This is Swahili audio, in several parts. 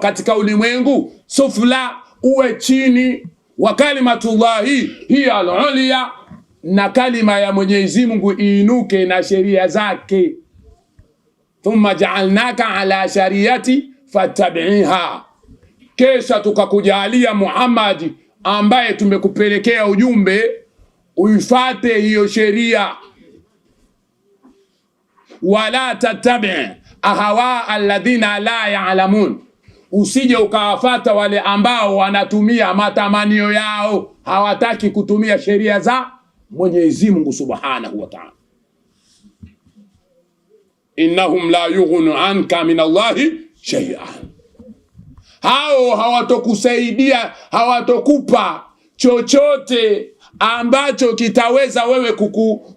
katika ulimwengu sufla, uwe chini, wa kalimatullahi hiya al-ulya, na kalima ya Mwenyezi Mungu iinuke na sheria zake. Thumma ja'alnaka ala shariati fattabi'iha, kesha tukakujalia Muhammad ambaye tumekupelekea ujumbe uifate hiyo sheria. Wala tattabi' ahawa alladhina la ya'lamun, usije ukawafata wale ambao wanatumia matamanio yao, hawataki kutumia sheria za Mwenyezi Mungu Subhanahu wa Ta'ala. Innahum la yughnu anka min Allahi shay'an, hao hawatokusaidia, hawatokupa chochote ambacho kitaweza wewe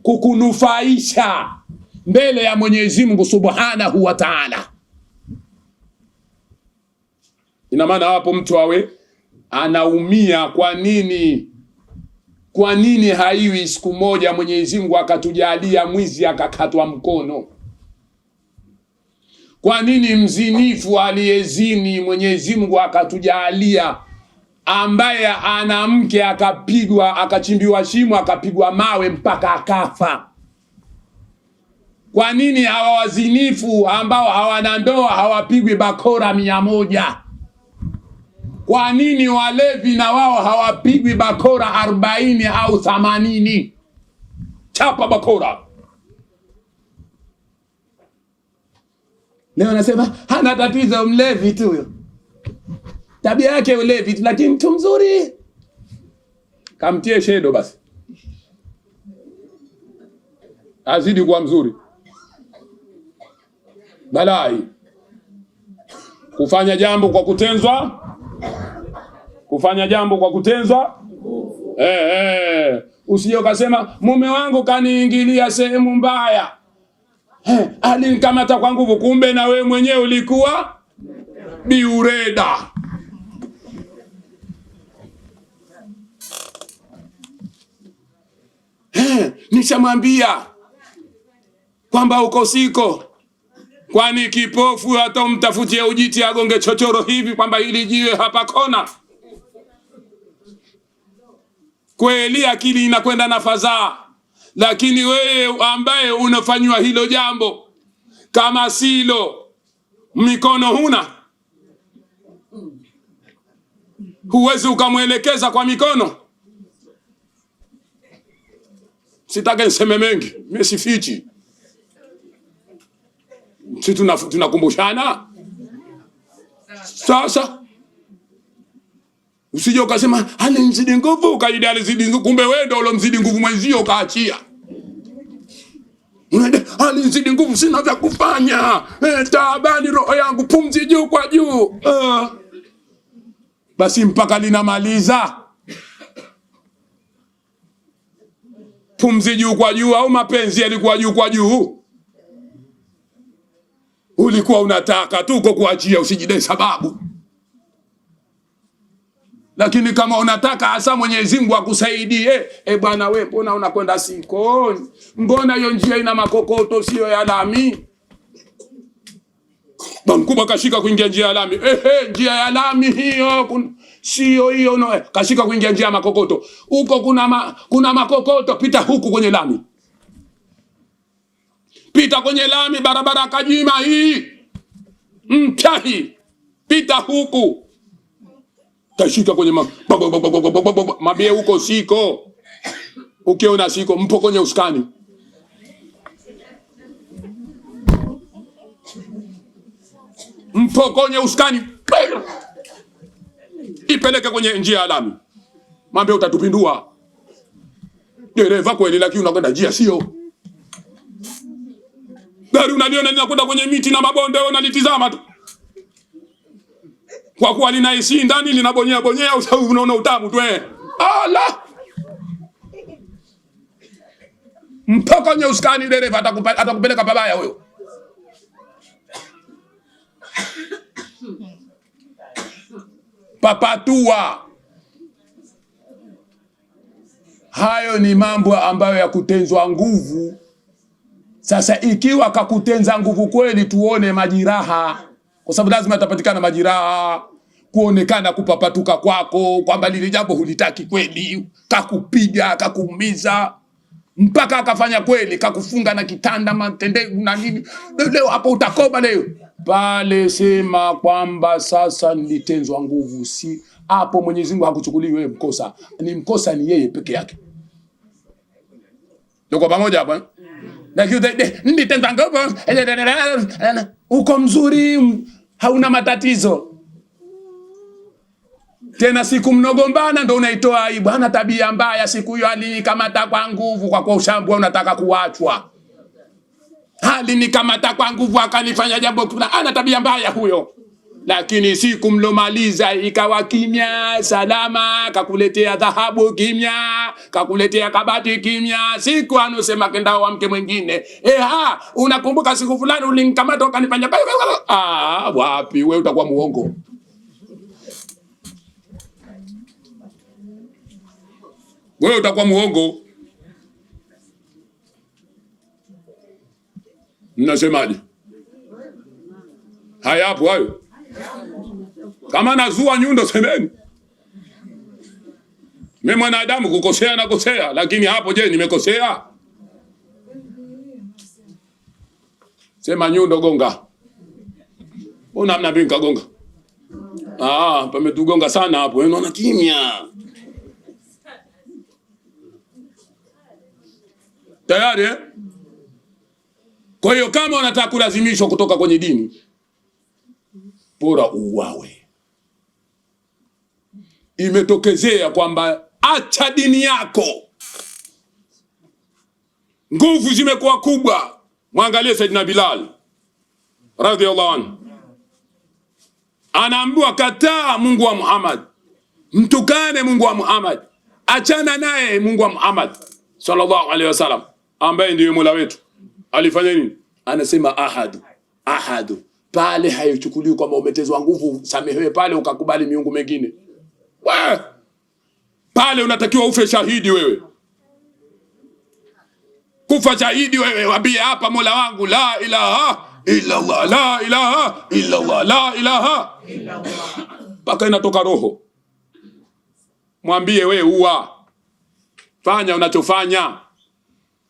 kukunufaisha mbele ya Mwenyezi Mungu Subhanahu wa Ta'ala. Ina maana hapo mtu awe anaumia. Kwa nini haiwi siku moja Mwenyezi Mungu akatujalia mwizi akakatwa mkono? Kwa nini mzinifu aliyezini Mwenyezi Mungu akatujalia ambaye ana mke akapigwa, akachimbiwa shimo, akapigwa mawe mpaka akafa? Kwa nini hawa wazinifu ambao hawana ndoa hawapigwi bakora 100? Kwa nini walevi na wao hawapigwi bakora 40 au 80? Chapa bakora. Leo anasema hana tatizo, mlevi tu huyo, tabia yake ulevi tu, lakini mtu mzuri. Kamtie shedo basi, azidi kuwa mzuri. Balai kufanya jambo kwa kutenzwa, kufanya jambo kwa kutenzwa. Usije ukasema mume wangu kaniingilia sehemu mbaya, alinikamata kwa nguvu, kumbe na we mwenyewe ulikuwa biureda. Nishamwambia kwamba uko siko, kwani kipofu hata umtafutie ujiti agonge chochoro hivi kwamba hili jiwe hapa kona? Kweli akili inakwenda na fadhaa, lakini wewe ambaye unafanywa hilo jambo, kama silo mikono huna, huwezi ukamwelekeza kwa mikono. Sitaka niseme mengi, mimi sifichi. Si tunakumbushana sasa. Usije ukasema alinizidi nguvu, kaida alizidi nguvu, kumbe wewe ndio ulomzidi nguvu mwenzio kaachia. Alinizidi nguvu, sina vya kufanya, taabani roho yangu, pumzi juu kwa juu. Basi mpaka linamaliza pumzi juu kwa juu, au mapenzi yalikuwa juu kwa juu? Ulikuwa unataka tu kukuachia, usijidai sababu. Lakini kama unataka hasa Mwenyezi Mungu akusaidie, bwana wewe mbona unakwenda sikoni? Mbona hiyo njia ina makokoto sio ya lami? Mkubwa kashika kuingia njia ya lami. Njia ya lami hiyo sio hiyo, no. Kashika kuingia njia ya makokoto. Huko kuna makokoto, pita huku kwenye lami. Pita kwenye lami, barabara Kajima hii. Mtahi. Pita huku. Kashika kwenye mabie huko siko. Ukiona siko, mpo kwenye uskani. Mpo kwenye uskani. Ipeleke kwenye njia ya lami. Mambe utatupindua. Dereva kweli, lakini unakwenda njia sio. Gari unaliona linakwenda kwenye miti na mabonde, wewe unalitizama tu. Kwa kuwa lina isi ndani, linabonyea bonyea, unaona utamu tu. Allah! Mpaka kwenye uskani dereva atakupeleka pabaya wewe. Papatua. Hayo ni mambo ambayo ya kutenzwa nguvu. Sasa ikiwa kakutenza nguvu kweli, tuone majiraha. kwa sababu lazima atapatikana majiraha, kuonekana kupapatuka kwako kwamba lile jambo hulitaki kweli, kakupiga kakuumiza mpaka akafanya kweli, kakufunga na kitanda matendegu na nini. Leo hapo utakoba leo pale, sema kwamba sasa nilitenzwa nguvu. Si hapo Mwenyezi Mungu hakuchukuliwi wewe mkosa, ni mkosa ni yeye peke yake. Tuko pamoja hapa? Nilitenzwa nguvu, uko mzuri, hauna matatizo. Tena siku mnogombana ndo unaitoa aibu. Hana tabia mbaya, siku hiyo alinikamata kwa nguvu, kwa ushambua unataka kuachwa. Alinikamata kwa nguvu akanifanya jambo kuna, ana tabia mbaya huyo. Lakini siku mlomaliza ikawa kimya, salama, kakuletea dhahabu kimya, kakuletea kabati kimya. Siku anosema kenda wa mke mwingine, unakumbuka siku fulani ulinikamata ukanifanya wapi wewe, utakuwa muongo. Wewe utakuwa muongo. Mnasemaje? Hayapo hayo. Kama nazua nyundo semeni. Mimi mwanadamu kukosea na kosea, lakini hapo je, nimekosea? Sema nyundo gonga. Una mna binka gonga. Pametugonga sana hapo. Wewe unaona kimya. Tayari eh? Kwa hiyo kama unataka kulazimishwa kutoka kwenye dini, bora uwawe. Imetokezea kwamba acha dini yako, nguvu zimekuwa kubwa. Mwangalie Saidina Bilal radhiallahu anhu, anaambiwa kataa Mungu wa Muhammad, mtukane Mungu wa Muhammad, achana naye Mungu wa Muhammad sallallahu alaihi wasallam ambaye ndiye Mola wetu. Alifanya nini? Anasema ahadu. Pale haichukuliwi kwamba umetezwa nguvu, samehewe pale ukakubali miungu mengine. Pale unatakiwa ufe shahidi wewe. Kufa shahidi wewe, waambie hapa Mola wangu la ilaha illa Allah, la ilaha illa Allah, la ilaha illa Allah. Paka inatoka roho. Mwambie wewe uwa. Fanya unachofanya.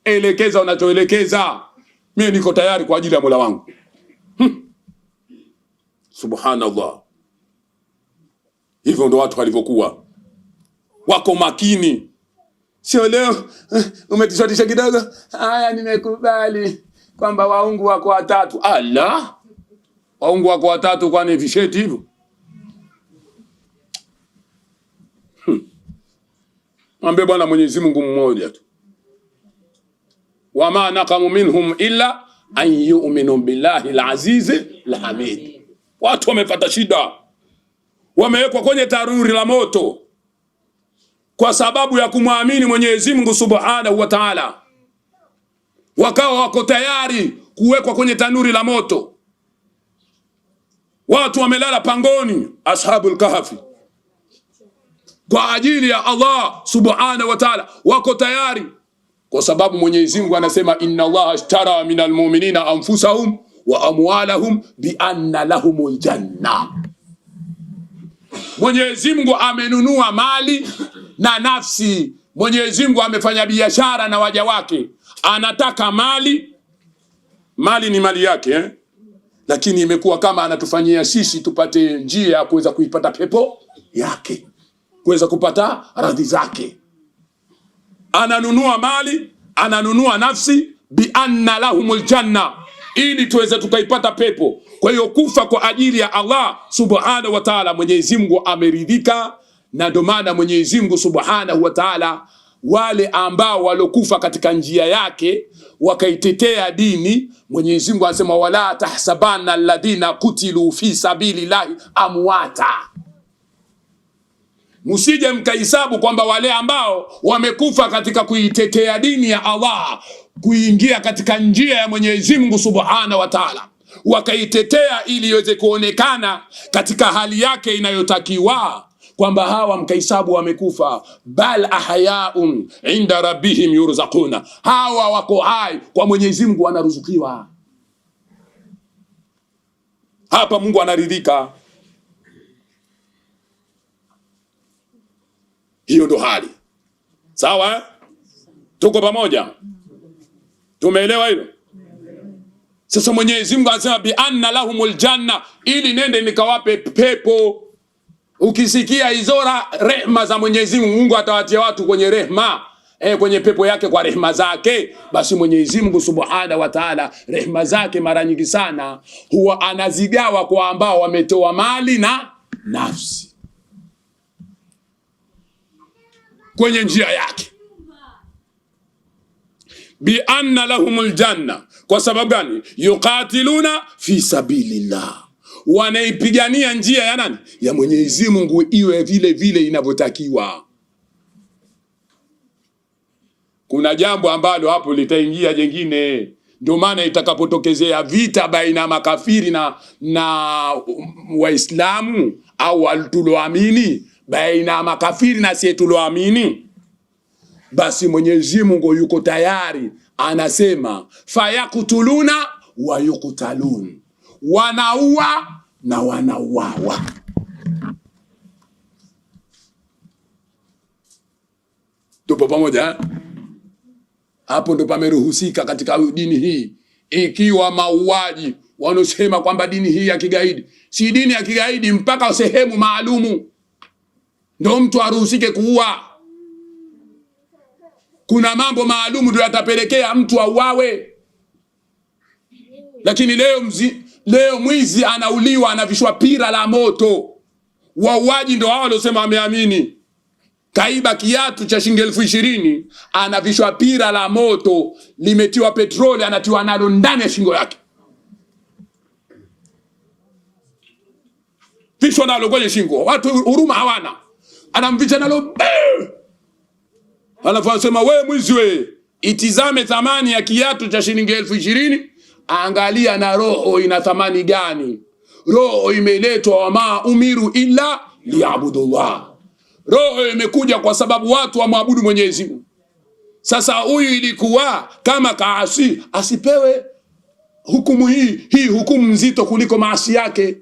Elekeza unachoelekeza. Mimi niko tayari kwa ajili ya Mola wangu. Subhanallah. Hivyo ndo watu walivyokuwa. Wako makini. Sio leo umetishatisha kidogo, haya nimekubali kwamba waungu wako watatu. Allah. Waungu wako watatu kwani visheti hivyo? Mwambie Bwana Mwenyezi Mungu mmoja tu. Wama naqamu minhum illa an yu'minu billahi al-aziz al-hamid. Watu wamepata shida, wamewekwa kwenye tanuri la moto kwa sababu ya kumwamini Mwenyezi Mungu Subhanahu wa Ta'ala. Wakawa wako tayari kuwekwa kwenye tanuri la moto. Watu wamelala pangoni, ashabul kahfi, kwa ajili ya Allah Subhanahu wa Ta'ala. Wako tayari kwa sababu Mwenyezi Mungu anasema inna Allah ashtara minal mu'minina anfusahum wa amwalahum bi anna lahumul janna. Mwenyezi Mungu amenunua mali na nafsi. Mwenyezi Mungu amefanya biashara na waja wake. Anataka mali ni mali yake lakini imekuwa kama anatufanyia sisi tupate njia ya kuweza kuipata pepo yake, kuweza kupata radhi zake. Ananunua mali, ananunua nafsi bi anna lahumul janna, ili tuweze tukaipata pepo. Kwa hiyo kufa kwa ajili ya Allah Subhanahu wa Ta'ala, Mwenyezi Mungu ameridhika. Na ndio maana Mwenyezi Mungu Subhanahu wa Ta'ala, wale ambao walokufa katika njia yake wakaitetea dini, Mwenyezi Mungu anasema wala tahsabanna alladhina kutilu fi sabilillahi amwata. Msije mkahesabu kwamba wale ambao wamekufa katika kuitetea dini ya Allah, kuingia katika njia ya Mwenyezi Mungu Subhanahu wa Ta'ala, wakaitetea ili iweze kuonekana katika hali yake inayotakiwa, kwamba hawa mkahesabu wamekufa. Bal ahyaun inda rabbihim yurzaquna, hawa wako hai kwa Mwenyezi Mungu wanaruzukiwa. Hapa Mungu anaridhika. Hiyo ndo hali. Sawa? Tuko pamoja? Tumeelewa hilo? Sasa Mwenyezi Mungu anasema bi anna lahumul janna, ili nende nikawape pepo. Ukisikia hizo rehema za Mwenyezi Mungu, Mungu atawatia watu kwenye rehema, kwenye pepo yake kwa rehema zake, basi Mwenyezi Mungu Subhanahu wa Ta'ala rehema zake mara nyingi sana huwa anazigawa kwa ambao wametoa mali na nafsi kwenye njia yake. Bi anna lahumul janna, kwa sababu gani? Yuqatiluna fi sabilillah, wanaipigania njia ya nani? Ya Mwenyezi Mungu iwe vile vile inavyotakiwa. Kuna jambo ambalo hapo litaingia jengine. Ndio maana itakapotokezea vita baina ya makafiri na Waislamu au watuloamini, baina ya makafiri na sisi tuloamini, basi Mwenyezi Mungu yuko tayari, anasema fayaqtuluna wa yuqtalun, wanaua na wanauawa. Tupo pamoja? Hapo ndo pameruhusika katika dini hii. Ikiwa mauaji, wanaosema kwamba dini hii ya kigaidi, si dini ya kigaidi mpaka sehemu maalumu ndo mtu aruhusike kuua. Kuna mambo maalumu ndio yatapelekea mtu auawe. Lakini leo mwizi anauliwa, anavishwa pira la moto. Wauaji ndio hao waliosema wameamini. Kaiba kiatu cha shilingi 20,000, anavishwa pira la moto, limetiwa petroli, anatiwa nalo ndani ya shingo yake. Vishwa nalo kwenye shingo. Watu huruma hawana. Anamvicha nalo. Anasema wewe mwizi wewe, itizame thamani ya kiatu cha shilingi 20,000, angalia na roho ina thamani gani. Roho imeletwa wama umiru illa liyabudullah. Roho imekuja kwa sababu watu wamwabudu Mwenyezi Mungu. Sasa huyu ilikuwa kama kaasi, asipewe hukumu hii hukumu nzito kuliko maasi yake.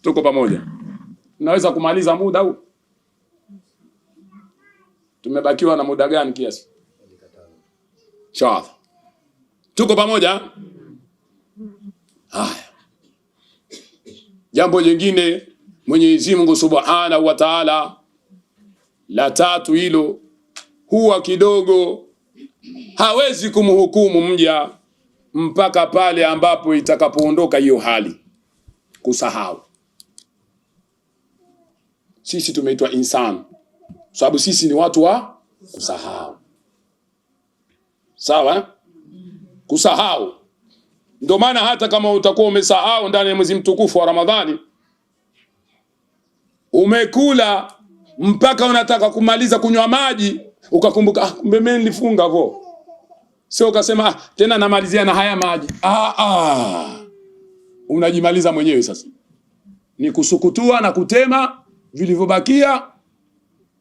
Tuko pamoja? Naweza kumaliza muda huu? Tumebakiwa na muda gani kiasi? Sawa. Tuko pamoja? Haya. Jambo jingine Mwenyezi Mungu Subhanahu wa Ta'ala, la tatu hilo, huwa kidogo hawezi kumhukumu mja mpaka pale ambapo itakapoondoka hiyo hali, kusahau. Sisi tumeitwa insan sababu sisi ni watu wa kusahau. Sawa? Kusahau. Ndio maana hata kama utakuwa umesahau ndani ya mwezi mtukufu wa Ramadhani, umekula mpaka unataka kumaliza kunywa maji, ukakumbuka kumbe mimi nilifunga hapo. Sio ukasema tena namalizia na haya maji. Unajimaliza mwenyewe sasa. Ni kusukutua na kutema vilivyobakia.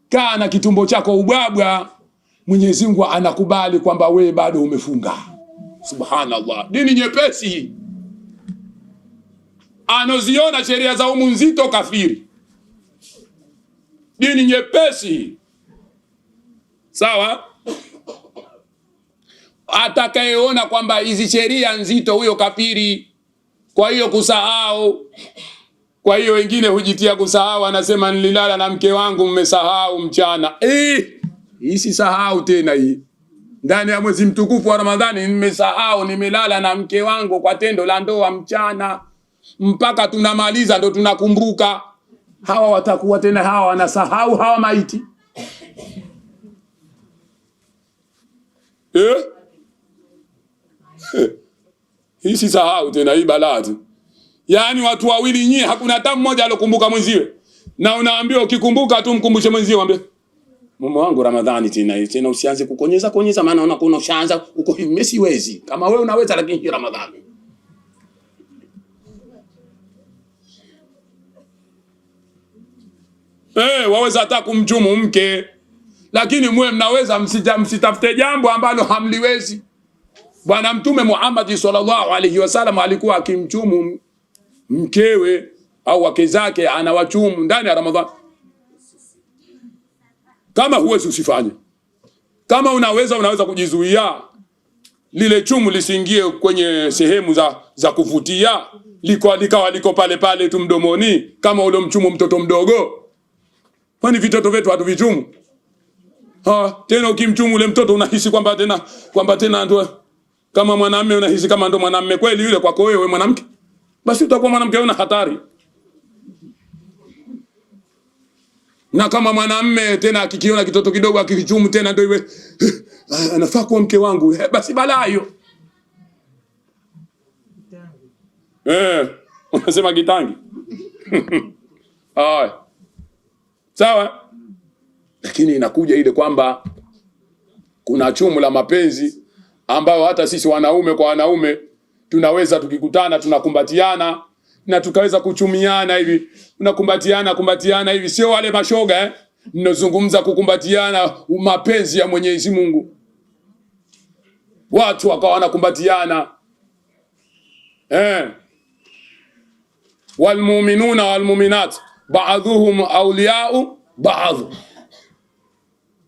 Kaa na kitumbo chako ubwabwa. Mwenyezi Mungu anakubali kwamba we bado umefunga. Subhanallah. Dini nyepesi. Anoziona sheria za umu nzito kafiri. Dini nyepesi. Sawa? Atakayeona kwamba hizi sheria nzito, huyo kafiri. Kwa hiyo kusahau. Kwa hiyo wengine hujitia kusahau, anasema nililala na mke wangu mmesahau mchana. Hii si sahau tena hii. Ndani ya mwezi mtukufu wa Ramadhani nimesahau nimelala na mke wangu kwa tendo la ndoa mchana. Mpaka tunamaliza ndo tunakumbuka. Hawa watakuwa tena hawa wanasahau, hawa maiti. Hii si sahau tena, hii balaa. Yaani watu wawili nyie, hakuna hata mmoja alokumbuka mwenziwe. Na unaambiwa ukikumbuka tu mkumbushe mwenziwe, mwambie mume wangu Ramadhani tena usianze kukonyeza maana unakuwa ushaanza uko mimi siwezi. Kama wewe unaweza, lakini hii Ramadhani. Waweza hata kumchumu mke, lakini mwe mnaweza msitafute jambo ambalo hamliwezi. Bwana Mtume Muhammad sallallahu alaihi wasallam alikuwa akimchumu mkewe au wake zake, anawachumu ndani ya Ramadhani. Kama huwezi usifanye. Kama unaweza kujizuia, lile chumu lisiingie kwenye sehemu za kuvutia, liko pale tu mdomoni, kama ule mchumu mtoto mdogo. Kwani vitoto wetu hatuvichumu? Tena ukimchumu ule mtoto unahisi kwamba tena ndo kama mwanamume, unahisi kama ndo mwanamume kweli yule kwako wewe mwanamke. Basi utakuwa mwanamke una hatari. Na kama mwanamume tena akikiona kitoto kidogo akivichumu tena ndio iwe anafaa kuwa mke wangu, basi balaa hiyo. Unasema kitangi. Sawa? Lakini inakuja ile kwamba kuna chumu la mapenzi ambao hata sisi wanaume kwa wanaume tunaweza tukikutana tunakumbatiana na tukaweza kuchumiana hivi. Kumbatiana hivi, sio wale mashoga ninazungumza kukumbatiana mapenzi ya Mwenyezi Mungu. Watu wakawa wanakumbatiana. Walmu'minuna walmu'minat ba'dhuhum awliya'u ba'dh.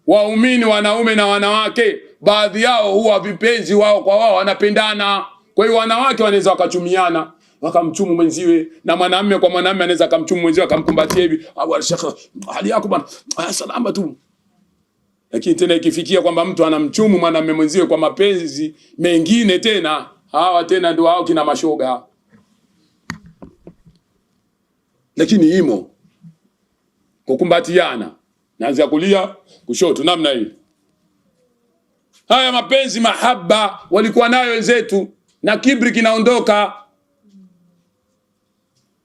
Waumini wanaume na wanawake baadhi yao huwa vipenzi wao kwa wao, wanapendana. Kwa hiyo wanawake wanaweza wakachumiana, wakamchumu mwenziwe, na mwanamume kwa mwanamume anaweza akamchumu mwenziwe akamkumbatia hivi, au shekha hali yako bwana, salama tu. Lakini tena ikifikia kwamba mtu anamchumu mwanamume mwenziwe kwa mapenzi mengine, tena hawa tena ndio hao kina mashoga. Lakini imo kukumbatiana, naanza kulia kushoto namna hii. Haya mapenzi mahaba walikuwa nayo wenzetu, na kibri kinaondoka.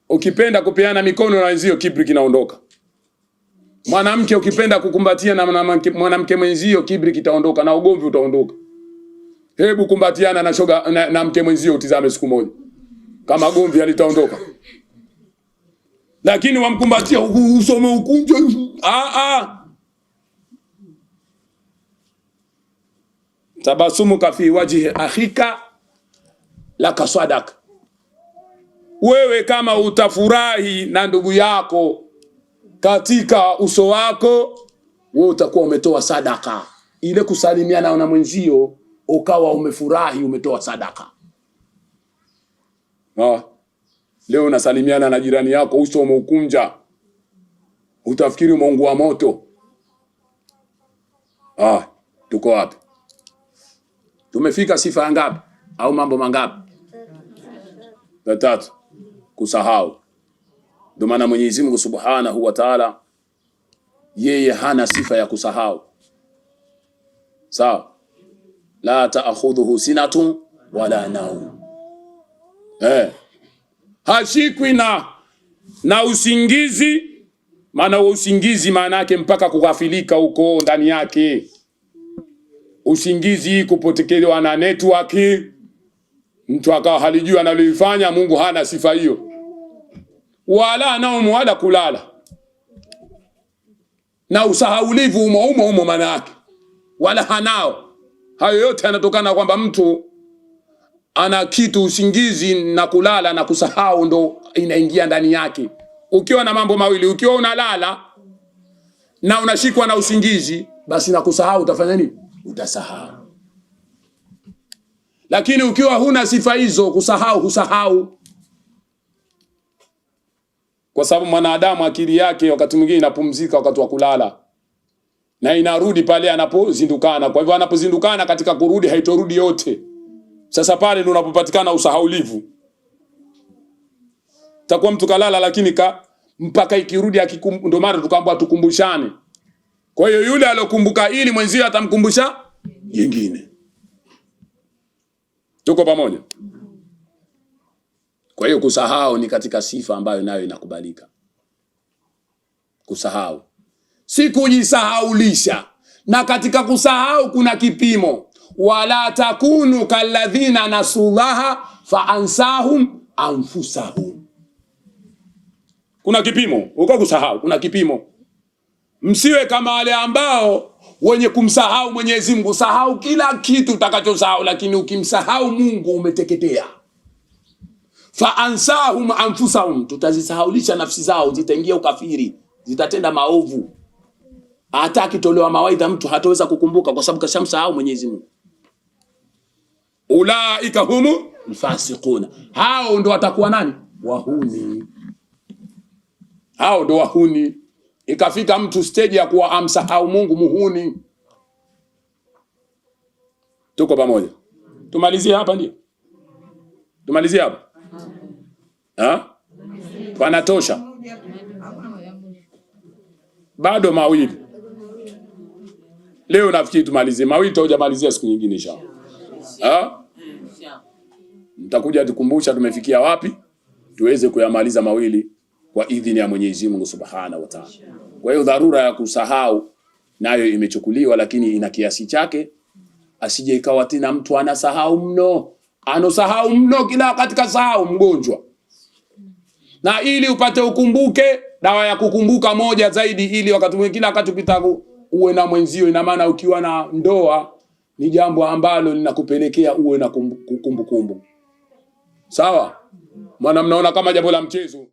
Ukipenda kupeana mikono na wenzio, kibri kinaondoka. Mwanamke ukipenda kukumbatia na mwanamke mwenzio, kibri kitaondoka na ugomvi utaondoka. Hebu kumbatiana na shoga na mke mwenzio, utizame siku moja kama gomvi halitaondoka. Lakini wamkumbatia usome ukunje. Tabasumuka fi wajhi akhika laka sadaka. Wewe kama utafurahi na ndugu yako katika uso wako, wewe utakuwa umetoa sadaka. Ile kusalimiana na mwenzio ukawa umefurahi, umetoa sadaka. Leo unasalimiana na jirani yako uso umeukunja, utafikiri umeungua moto. Tuko wapi? Tumefika sifa ngapi au mambo mangapi? 3. Kusahau. Ndio maana Mwenyezi Mungu Subhanahu wa Ta'ala yeye hana sifa ya kusahau. Sawa? La ta'khudhuhu sinatun wala naum. Hashikwi na usingizi. Maana usingizi maana yake mpaka kughafilika huko ndani yake. Usingizi kupotekelewa na network, mtu akawa halijua analifanya. Mungu hana sifa hiyo. Wala naumu wala kulala. Na usahaulivu umo maana yake. Wala hanao. Hayo yote yanatokana kwamba mtu ana kitu, usingizi na kulala na kusahau ndo inaingia ndani yake. Ukiwa na mambo mawili, ukiwa unalala na unashikwa na usingizi, basi na kusahau utafanya nini? Utasahau. Lakini ukiwa huna sifa hizo, husahau. Kwa sababu mwanadamu akili yake wakati mwingine inapumzika wakati wa kulala, na inarudi pale anapozindukana. Kwa hivyo anapozindukana katika kurudi haitorudi yote. Sasa pale ndio unapopatikana usahaulivu. Takuwa mtu kalala lakini mpaka ikirudi ndio maana tukaambiwa tukumbushane. Kwa hiyo yule alokumbuka ili mwenzio atamkumbusha yingine. Tuko pamoja? Kwa hiyo kusahau ni katika sifa ambayo nayo inakubalika. Kusahau. Si kujisahaulisha. Na katika kusahau kuna kipimo. Wala takunu kalladhina nasullaha fa ansahum anfusahum. Kuna kipimo. Uko kusahau, kuna kipimo. Msiwe kama wale ambao wenye kumsahau Mwenyezi Mungu. Sahau kila kitu utakachosahau, lakini ukimsahau Mungu umeteketea. Fa ansahum anfusahum, tutazisahaulisha nafsi zao, zitaingia ukafiri, zitatenda maovu. Hata akitolewa mawaidha mtu hataweza kukumbuka kwa sababu kashamsahau Mwenyezi Mungu. Ulaika humu fasiquna, hao ndo watakuwa nani? Wahuni. Hao ndo wahuni. Ikafika mtu stage ya kuwa amsahau Mungu, muhuni. Tuko pamoja? Tumalizie hapa ndio? Tumalizie hapa? Panatosha? Bado mawili. Leo nafikiri tumalizie mawili, tutajamalizia siku nyingine inshallah. Mtakuja tukumbusha tumefikia wapi, tuweze kuyamaliza mawili kwa idhini ya Mwenyezi Mungu Subhanahu wa Ta'ala. Kwa hiyo dharura ya kusahau nayo imechukuliwa, lakini ina kiasi chake. Asije ikawa tena mtu anasahau mno, anosahau mno kila wakati, kasahau mgonjwa. Na ili upate ukumbuke, dawa ya kukumbuka moja zaidi, ili wakati mwingine kila wakati ukitaka uwe na mwenzio. Ina maana ukiwa na ndoa ni jambo ambalo linakupelekea uwe na kumbukumbu. Sawa? Maana mnaona kama jambo la mchezo.